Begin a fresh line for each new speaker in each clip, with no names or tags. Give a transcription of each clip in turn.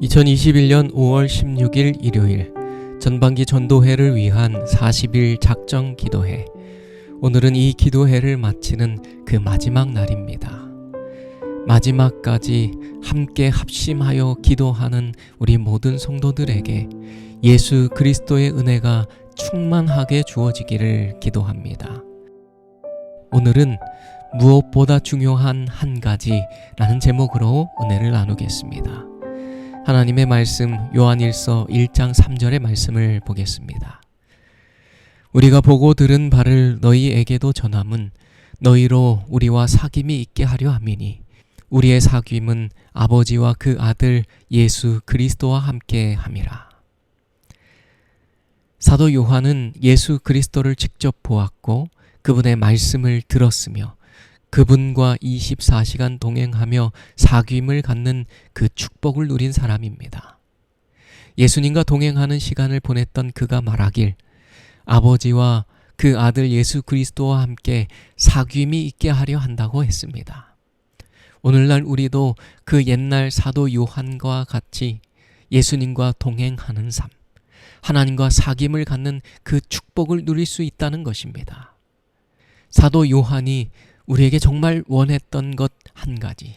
2021년 5월 16일 일요일 전반기 전도회를 위한 40일 작정 기도회. 오늘은 이 기도회를 마치는 그 마지막 날입니다. 마지막까지 함께 합심하여 기도하는 우리 모든 성도들에게 예수 그리스도의 은혜가 충만하게 주어지기를 기도합니다. 오늘은 무엇보다 중요한 한 가지라는 제목으로 은혜를 나누겠습니다. 하나님의 말씀 요한일서 1장 3절의 말씀을 보겠습니다. 우리가 보고 들은 바를 너희에게도 전함은 너희로 우리와 사귐이 있게 하려 함이니 우리의 사귐은 아버지와 그 아들 예수 그리스도와 함께 함이라. 사도 요한은 예수 그리스도를 직접 보았고 그분의 말씀을 들었으며 그분과 24시간 동행하며 사귐을 갖는 그 축복을 누린 사람입니다. 예수님과 동행하는 시간을 보냈던 그가 말하길 아버지와 그 아들 예수 그리스도와 함께 사귐이 있게 하려 한다고 했습니다. 오늘날 우리도 그 옛날 사도 요한과 같이 예수님과 동행하는 삶, 하나님과 사귐을 갖는 그 축복을 누릴 수 있다는 것입니다. 사도 요한이 우리에게 정말 원했던 것 한 가지,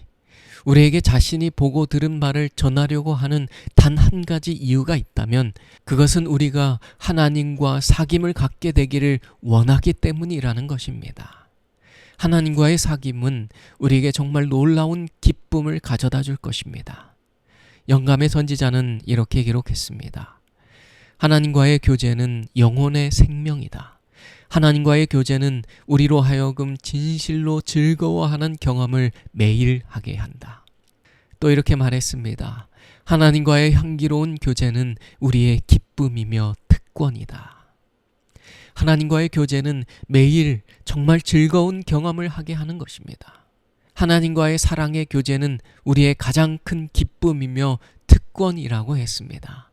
우리에게 자신이 보고 들은 바를 전하려고 하는 단 한 가지 이유가 있다면 그것은 우리가 하나님과 사귐을 갖게 되기를 원하기 때문이라는 것입니다. 하나님과의 사귐은 우리에게 정말 놀라운 기쁨을 가져다 줄 것입니다. 영감의 선지자는 이렇게 기록했습니다. 하나님과의 교제는 영혼의 생명이다. 하나님과의 교제는 우리로 하여금 진실로 즐거워하는 경험을 매일 하게 한다. 또 이렇게 말했습니다. 하나님과의 향기로운 교제는 우리의 기쁨이며 특권이다. 하나님과의 교제는 매일 정말 즐거운 경험을 하게 하는 것입니다. 하나님과의 사랑의 교제는 우리의 가장 큰 기쁨이며 특권이라고 했습니다.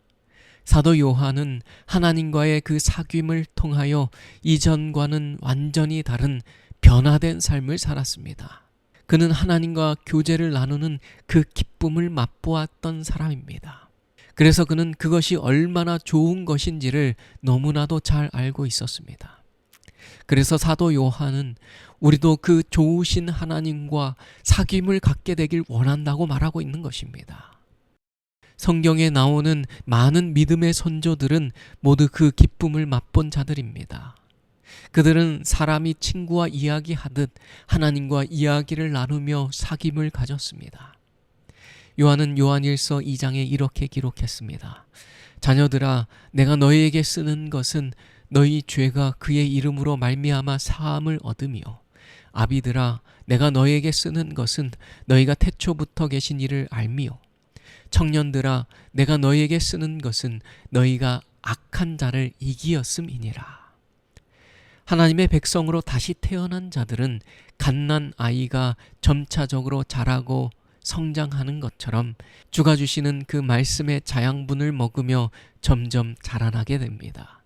사도 요한은 하나님과의 그 사귐을 통하여 이전과는 완전히 다른 변화된 삶을 살았습니다. 그는 하나님과 교제를 나누는 그 기쁨을 맛보았던 사람입니다. 그래서 그는 그것이 얼마나 좋은 것인지를 너무나도 잘 알고 있었습니다. 그래서 사도 요한은 우리도 그 좋으신 하나님과 사귐을 갖게 되길 원한다고 말하고 있는 것입니다. 성경에 나오는 많은 믿음의 선조들은 모두 그 기쁨을 맛본 자들입니다. 그들은 사람이 친구와 이야기하듯 하나님과 이야기를 나누며 사귐을 가졌습니다. 요한은 요한일서 2장에 이렇게 기록했습니다. 자녀들아, 내가 너희에게 쓰는 것은 너희 죄가 그의 이름으로 말미암아 사함을 얻으며 아비들아, 내가 너희에게 쓰는 것은 너희가 태초부터 계신 이를 알미요 청년들아, 내가 너희에게 쓰는 것은 너희가 악한 자를 이기었음이니라. 하나님의 백성으로 다시 태어난 자들은 갓난 아이가 점차적으로 자라고 성장하는 것처럼 주가 주시는 그 말씀의 자양분을 먹으며 점점 자라나게 됩니다.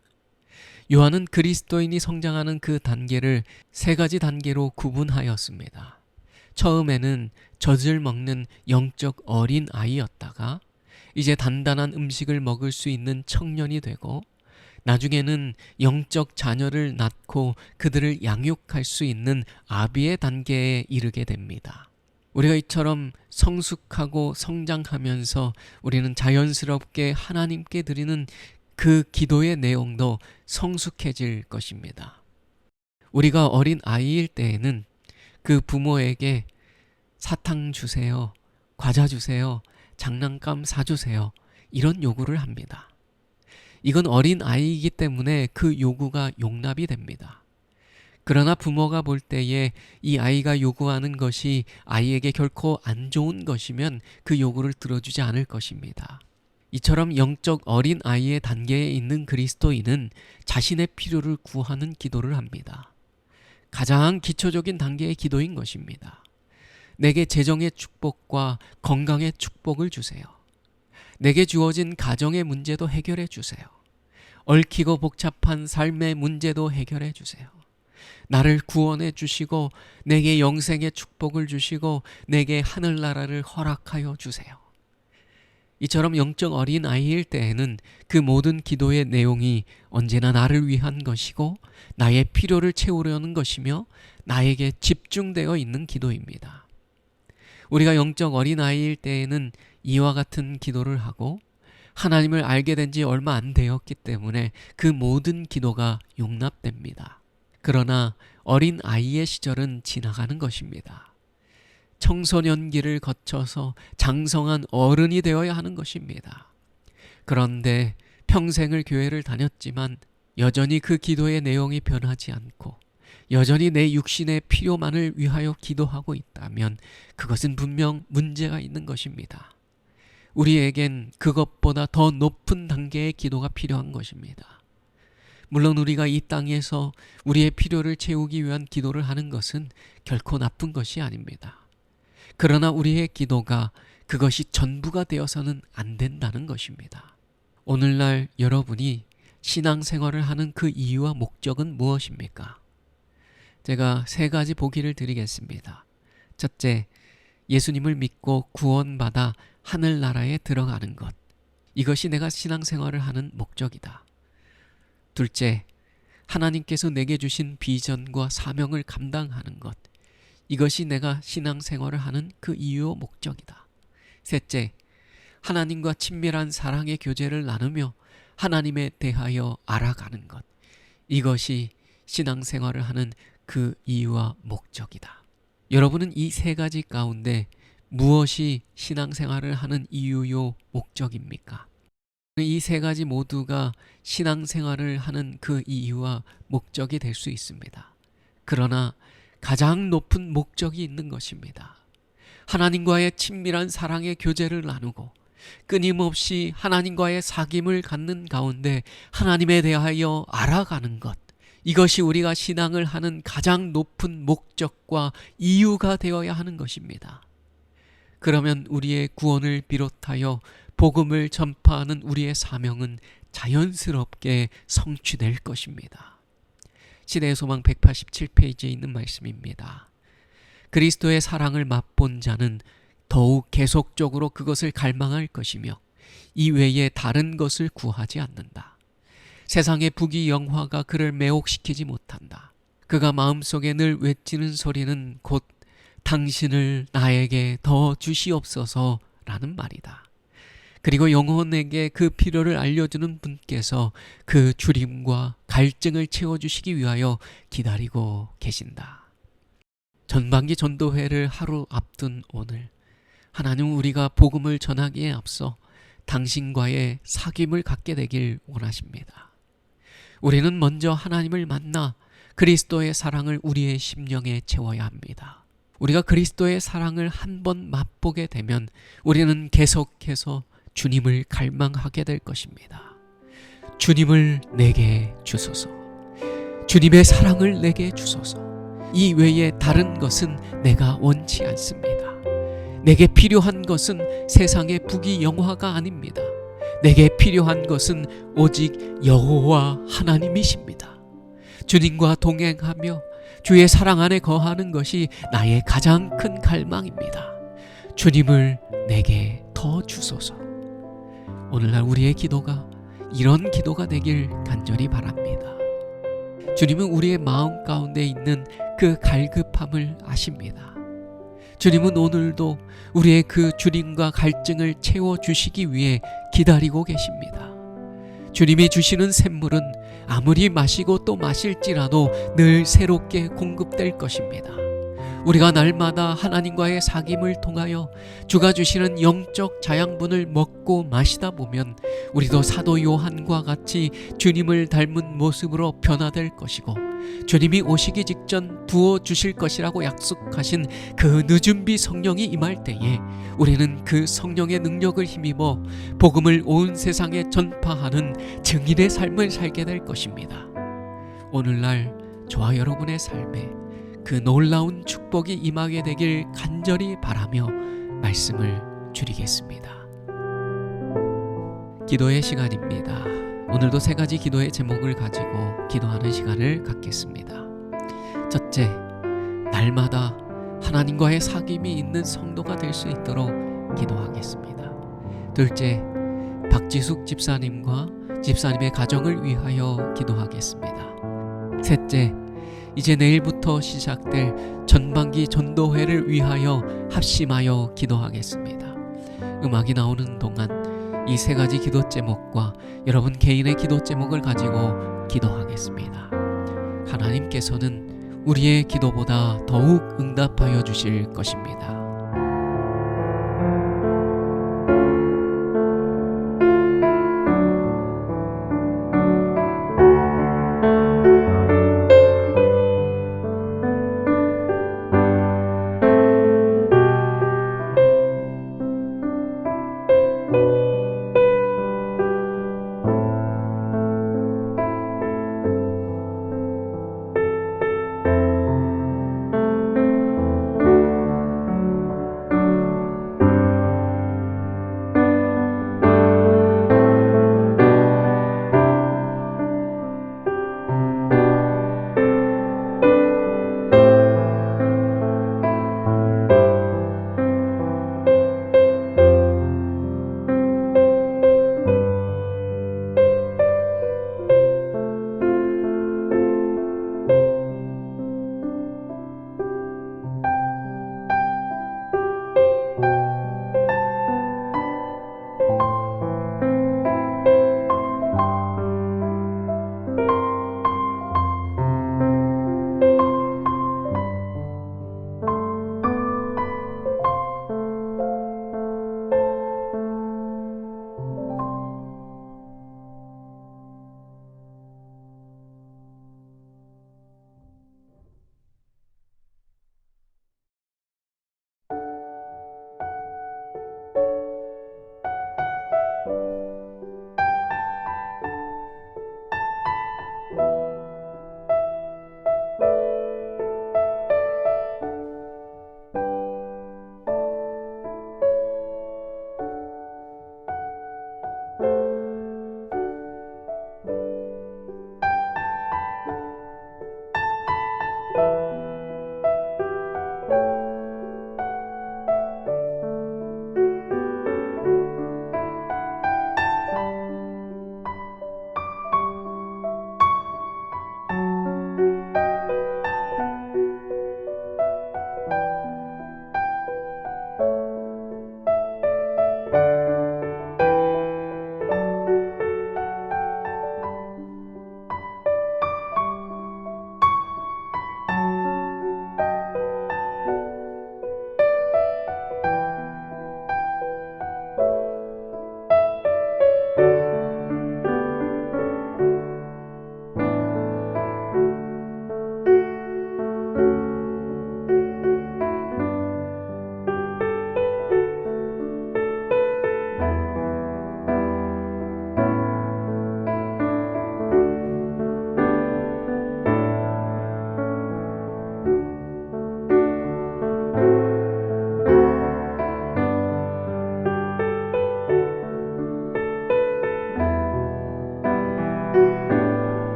요한은 그리스도인이 성장하는 그 단계를 세 가지 단계로 구분하였습니다. 처음에는 젖을 먹는 영적 어린 아이였다가 이제 단단한 음식을 먹을 수 있는 청년이 되고 나중에는 영적 자녀를 낳고 그들을 양육할 수 있는 아비의 단계에 이르게 됩니다. 우리가 이처럼 성숙하고 성장하면서 우리는 자연스럽게 하나님께 드리는 그 기도의 내용도 성숙해질 것입니다. 우리가 어린 아이일 때에는 그 부모에게 사탕 주세요, 과자 주세요, 장난감 사주세요 이런 요구를 합니다. 이건 어린 아이이기 때문에 그 요구가 용납이 됩니다. 그러나 부모가 볼 때에 이 아이가 요구하는 것이 아이에게 결코 안 좋은 것이면 그 요구를 들어주지 않을 것입니다. 이처럼 영적 어린 아이의 단계에 있는 그리스도인은 자신의 필요를 구하는 기도를 합니다. 가장 기초적인 단계의 기도인 것입니다. 내게 재정의 축복과 건강의 축복을 주세요. 내게 주어진 가정의 문제도 해결해 주세요. 얽히고 복잡한 삶의 문제도 해결해 주세요. 나를 구원해 주시고 내게 영생의 축복을 주시고 내게 하늘나라를 허락하여 주세요. 이처럼 영적 어린 아이일 때에는 그 모든 기도의 내용이 언제나 나를 위한 것이고 나의 필요를 채우려는 것이며 나에게 집중되어 있는 기도입니다. 우리가 영적 어린 아이일 때에는 이와 같은 기도를 하고 하나님을 알게 된 지 얼마 안 되었기 때문에 그 모든 기도가 용납됩니다. 그러나 어린 아이의 시절은 지나가는 것입니다. 청소년기를 거쳐서 장성한 어른이 되어야 하는 것입니다. 그런데 평생을 교회를 다녔지만 여전히 그 기도의 내용이 변하지 않고 여전히 내 육신의 필요만을 위하여 기도하고 있다면 그것은 분명 문제가 있는 것입니다. 우리에겐 그것보다 더 높은 단계의 기도가 필요한 것입니다. 물론 우리가 이 땅에서 우리의 필요를 채우기 위한 기도를 하는 것은 결코 나쁜 것이 아닙니다. 그러나 우리의 기도가 그것이 전부가 되어서는 안 된다는 것입니다. 오늘날 여러분이 신앙생활을 하는 그 이유와 목적은 무엇입니까? 제가 3가지 보기를 드리겠습니다. 첫째, 예수님을 믿고 구원받아 하늘나라에 들어가는 것. 이것이 내가 신앙생활을 하는 목적이다. 둘째, 하나님께서 내게 주신 비전과 사명을 감당하는 것. 이것이 내가 신앙생활을 하는 그 이유와 목적이다. 셋째, 하나님과 친밀한 사랑의 교제를 나누며 하나님에 대하여 알아가는 것. 이것이 신앙생활을 하는 그 이유와 목적이다. 여러분은 이 3가지 가운데 무엇이 신앙생활을 하는 이유요 목적입니까? 이 3가지 모두가 신앙생활을 하는 그 이유와 목적이 될 수 있습니다. 그러나 가장 높은 목적이 있는 것입니다. 하나님과의 친밀한 사랑의 교제를 나누고 끊임없이 하나님과의 사귐을 갖는 가운데 하나님에 대하여 알아가는 것. 이것이 우리가 신앙을 하는 가장 높은 목적과 이유가 되어야 하는 것입니다. 그러면 우리의 구원을 비롯하여 복음을 전파하는 우리의 사명은 자연스럽게 성취될 것입니다. 시대의 소망 187페이지에 있는 말씀입니다. 그리스도의 사랑을 맛본 자는 더욱 계속적으로 그것을 갈망할 것이며 이 외에 다른 것을 구하지 않는다. 세상의 부귀 영화가 그를 매혹시키지 못한다. 그가 마음속에 늘 외치는 소리는 곧 당신을 나에게 더 주시옵소서 라는 말이다. 그리고 영혼에게 그 필요를 알려주는 분께서 그 주림과 갈증을 채워주시기 위하여 기다리고 계신다. 전반기 전도회를 하루 앞둔 오늘, 하나님은 우리가 복음을 전하기에 앞서 당신과의 사귐을 갖게 되길 원하십니다. 우리는 먼저 하나님을 만나 그리스도의 사랑을 우리의 심령에 채워야 합니다. 우리가 그리스도의 사랑을 한번 맛보게 되면 우리는 계속해서 주님을 갈망하게 될 것입니다. 주님을 내게 주소서. 주님의 사랑을 내게 주소서. 이 외에 다른 것은 내가 원치 않습니다. 내게 필요한 것은 세상의 부귀 영화가 아닙니다. 내게 필요한 것은 오직 여호와 하나님이십니다. 주님과 동행하며 주의 사랑 안에 거하는 것이 나의 가장 큰 갈망입니다. 주님을 내게 더 주소서. 오늘날 우리의 기도가 이런 기도가 되길 간절히 바랍니다. 주님은 우리의 마음 가운데 있는 그 갈급함을 아십니다. 주님은 오늘도 우리의 그 주림과 갈증을 채워주시기 위해 기다리고 계십니다. 주님이 주시는 샘물은 아무리 마시고 또 마실지라도 늘 새롭게 공급될 것입니다. 우리가 날마다 하나님과의 사귐을 통하여 주가 주시는 영적 자양분을 먹고 마시다 보면 우리도 사도 요한과 같이 주님을 닮은 모습으로 변화될 것이고 주님이 오시기 직전 부어주실 것이라고 약속하신 그 늦은비 성령이 임할 때에 우리는 그 성령의 능력을 힘입어 복음을 온 세상에 전파하는 증인의 삶을 살게 될 것입니다. 오늘날 저와 여러분의 삶에 그 놀라운 축복이 임하게 되길 간절히 바라며 말씀을 줄이겠습니다. 기도의 시간입니다. 오늘도 3가지 기도의 제목을 가지고 기도하는 시간을 갖겠습니다. 첫째, 날마다 하나님과의 사귐이 있는 성도가 될 수 있도록 기도하겠습니다. 둘째, 박지숙 집사님과 집사님의 가정을 위하여 기도하겠습니다. 셋째, 이제 내일부터 시작될 전반기 전도회를 위하여 합심하여 기도하겠습니다. 음악이 나오는 동안 이 세 가지 기도 제목과 여러분 개인의 기도 제목을 가지고 기도하겠습니다. 하나님께서는 우리의 기도보다 더욱 응답하여 주실 것입니다.